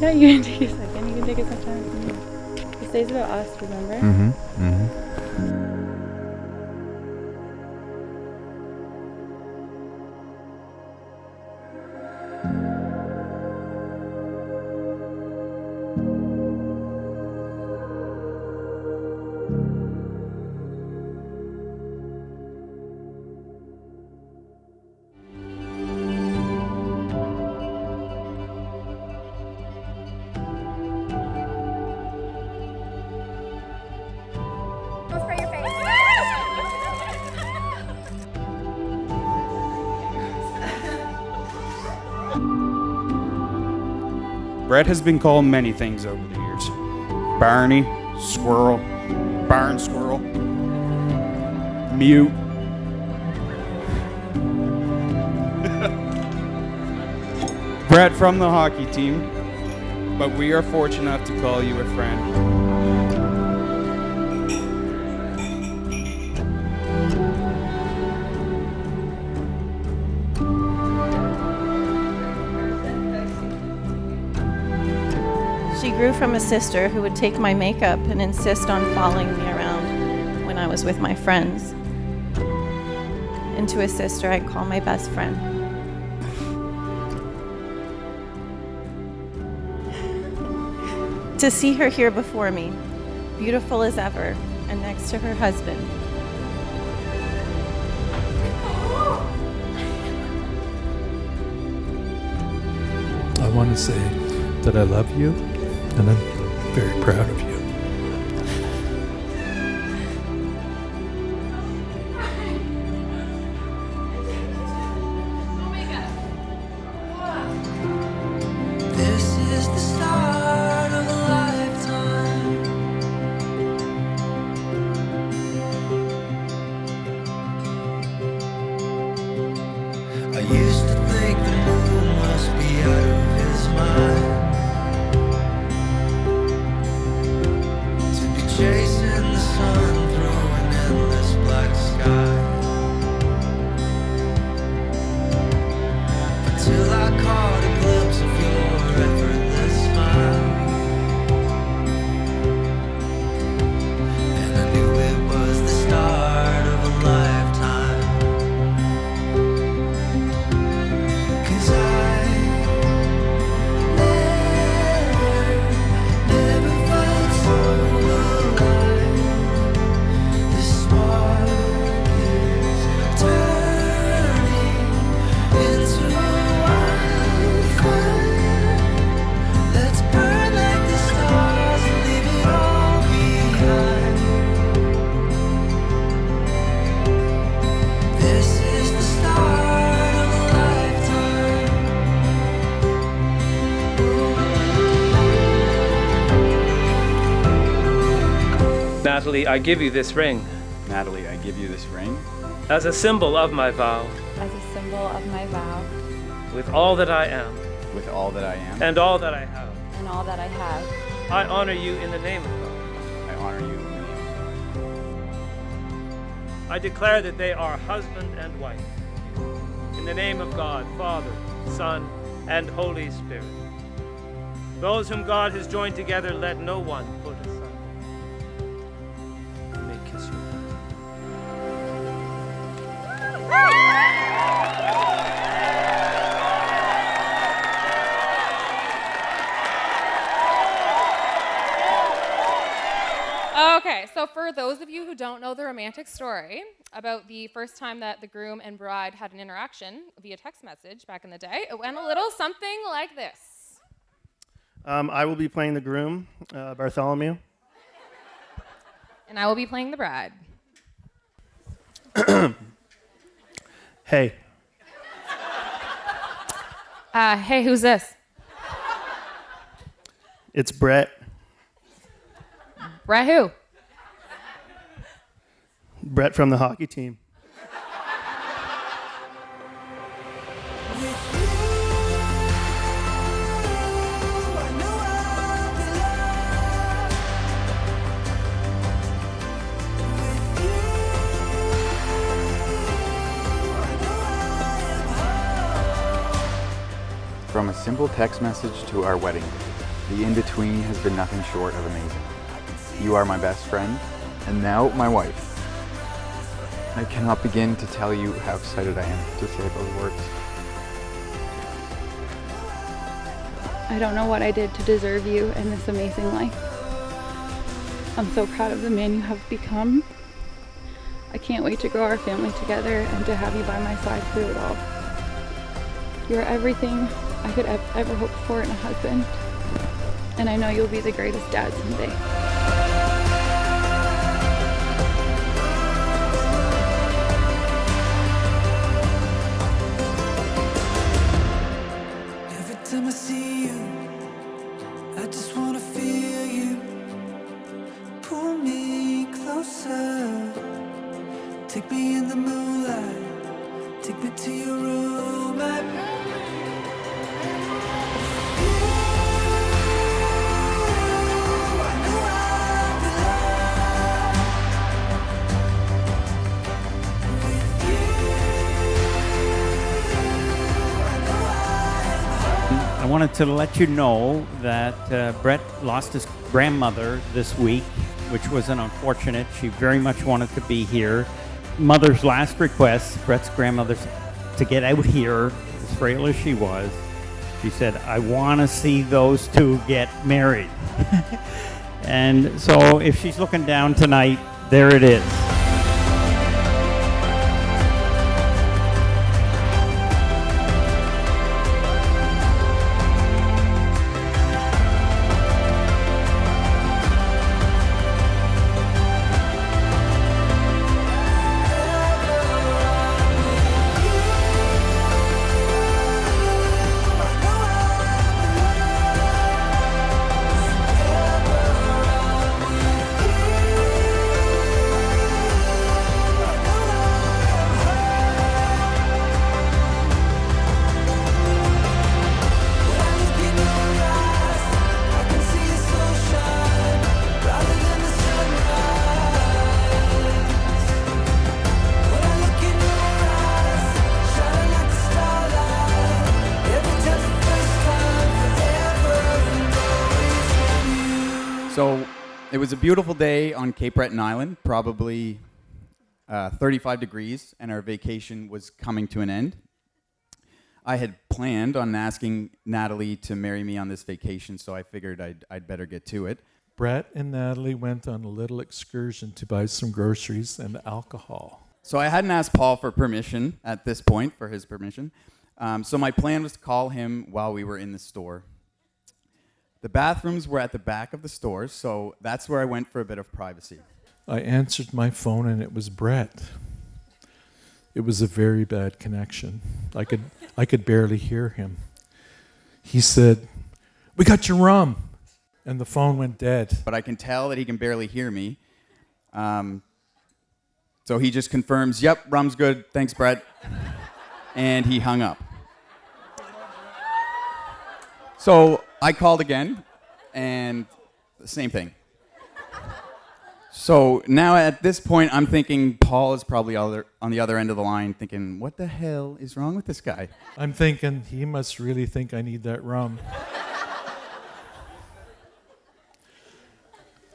Yeah, you can take a second. You can take as much time as you need. It stays about us, remember? Mm-hmm. Mm-hmm. Go spray your face. Brett has been called many things over the years. Barney, squirrel, barn squirrel, mute. Brett from the hockey team, but we are fortunate enough to call you a friend. She grew from a sister who would take my makeup and insist on following me around when I was with my friends, into a sister I'd call my best friend. To see her here before me, beautiful as ever, and next to her husband. I want to say that I love you and I'm very proud of you. This is the start of a lifetime. I used to think the moon must be out of his mind, to be chasing the sun through an endless black sky, until I caught a glimpse of your effortless smile, and I knew it was the start of a lifetime. 'Cause I never felt so alive. This spark is turning into wildfire. Let's burn like the stars and leave it all behind. This is the start of a lifetime. Natalie, I give you this ring Natalie, I give you this ring as a symbol of my vow, As a symbol of my vow with all that I am with all that I am. and all that I have. and all that I have. I honor you in the name of God. I honor you in the name. I declare that they are husband and wife. In the name of God, Father, Son, and Holy Spirit. Those whom God has joined together, let no one put asunder. You may kiss your wife. Okay, so for those of you who don't know the romantic story about the first time that the groom and bride had an interaction via text message back in the day, it went a little something like this. I will be playing the groom, Bartholomew. And I will be playing the bride. Hey, Hey, who's this? it's Brett. Brett who? Brett from the hockey team. From a simple text message to our wedding day, The in-between has been nothing short of amazing. You are my best friend, and now my wife. I cannot begin to tell you how excited I am to say those words. I don't know what I did to deserve you and this amazing life. I'm so proud of the man you have become. I can't wait to grow our family together and to have you by my side through it all. You're everything I could ever hope for in a husband, and I know you'll be the greatest dad someday. Every time I see you, I just wanna feel you. Pull me closer. Take me in the moonlight. Take me to your room at I wanted to let you know that Brett lost his grandmother this week, which was an unfortunate. She very much wanted to be here. Mother's last request, Brett's grandmother's, to get out here, as frail as she was. She said, I want to see those two get married. And so if she's looking down tonight, there it is. So it was a beautiful day on Cape Breton Island, probably 35 degrees, and our vacation was coming to an end. I had planned on asking Natalie to marry me on this vacation, so I figured I'd better get to it. Brett and Natalie went on a little excursion to buy some groceries and alcohol. So I hadn't asked Paul for permission at this point, for his permission. So my plan was to call him while we were in the store. The bathrooms were at the back of the store, so that's where I went for a bit of privacy. I answered my phone and it was Brett. It was a very bad connection. I could barely hear him. He said, "We got your rum," and the phone went dead. But I can tell that he can barely hear me. So he just confirms, "Yep, rum's good, thanks, Brett." And he hung up. So I called again, and the same thing. So now at this point, I'm thinking Paul is probably on the other end of the line thinking, what the hell is wrong with this guy? I'm thinking, he must really think I need that rum.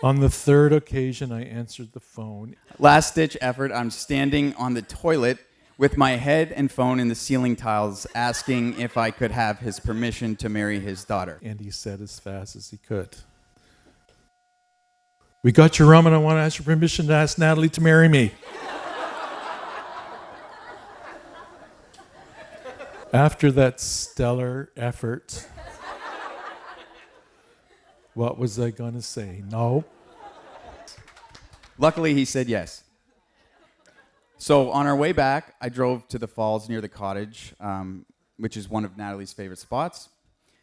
On the third occasion, I answered the phone. Last-ditch effort, I'm standing on the toilet with my head and phone in the ceiling tiles, asking if I could have his permission to marry his daughter. And he said as fast as he could, "We got your rum and I want to ask your permission to ask Natalie to marry me." After that stellar effort, what was I going to say? No. Luckily, he said yes. So on our way back, I drove to the falls near the cottage, which is one of Natalie's favorite spots.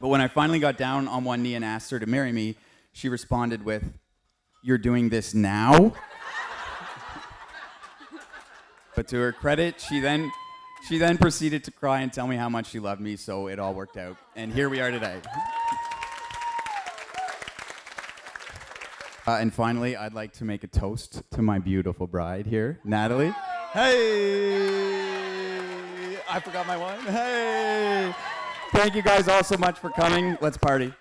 But when I finally got down on one knee and asked her to marry me, she responded with, "You're doing this now?" But to her credit, she then proceeded to cry and tell me how much she loved me, so it all worked out. And here we are today. And finally, I'd like to make a toast to my beautiful bride here, Natalie. Hey! I forgot my wine. Hey! Thank you guys all so much for coming. Let's party.